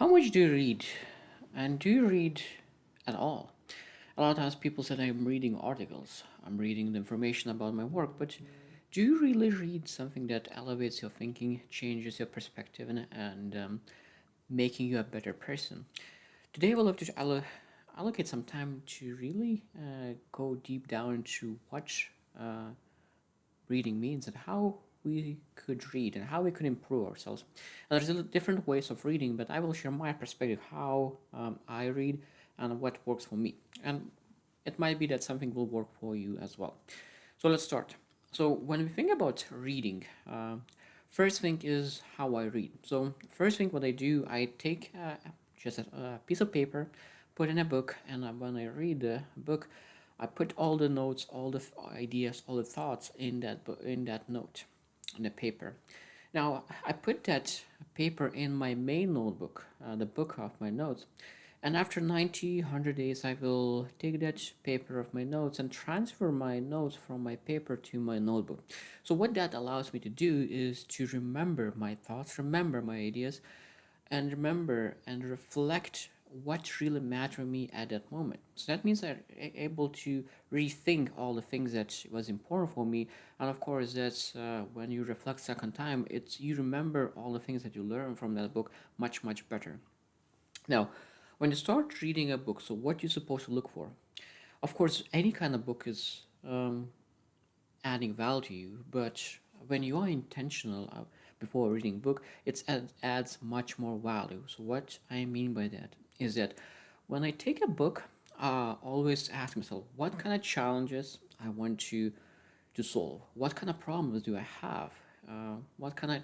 How much do you read? And do you read at all? A lot of times people say I'm reading articles, I'm reading the information about my work, but do you really read something that elevates your thinking, changes your perspective, and making you a better person? Today, we'll have to allocate some time to really go deep down into what uh, reading means and how we could read and how we could improve ourselves. And there's different ways of reading, but I will share my perspective how I read and what works for me. And it might be that something will work for you as well. So let's start. So when we think about reading, first thing is how I read. So first thing what I do, I take just a piece of paper, put in a book, and when I read the book, I put all the notes, all the ideas, all the thoughts in in that note, in the paper. Now I put that paper in my main notebook, the book of my notes, and after 90, 100 days, I will take that paper of my notes and transfer my notes from my paper to my notebook. So what that allows me to do is to remember my thoughts, remember my ideas, and remember and reflect what really mattered to me at that moment. So that means I'm able to rethink all the things that was important for me. And of course, that's when you reflect second time, it's you remember all the things that you learn from that book much better. Now, when you start reading a book, so what you're supposed to look for? Of course, any kind of book is adding value to you, but when you are intentional before reading a book, adds much more value. So what I mean by that is that when I take a book, always ask myself what kind of challenges I want to solve, what kind of problems do I have, what kind of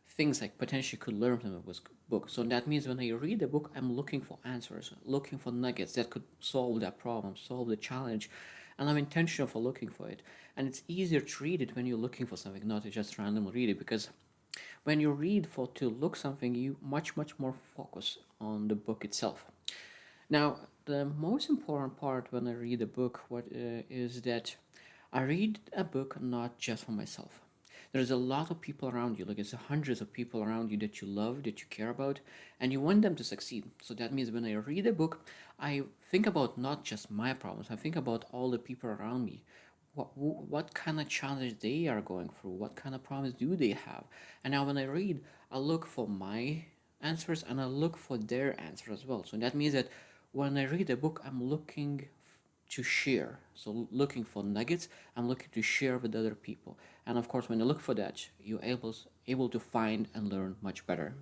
things I potentially could learn from a book. So that means when I read a book, I'm looking for answers, looking for nuggets that could solve that problem, solve the challenge, and I'm intentional for looking for it. And it's easier to read it when you're looking for something, not to just randomly read it, because when you read for to look something, you much more focus on the book itself. Now, the most important part when I read a book, what is that I read a book not just for myself. There's a lot of people around you, like it's hundreds of people around you that you love, that you care about, and you want them to succeed. So that means when I read a book, I think about not just my problems. I think about all the people around me. What kind of challenge they are going through? What kind of problems do they have? And now when I read, I look for my answers and I look for their answer as well. So that means that when I read a book, I'm looking to share. So looking for nuggets, I'm looking to share with other people. And of course, when you look for that, you're able to find and learn much better.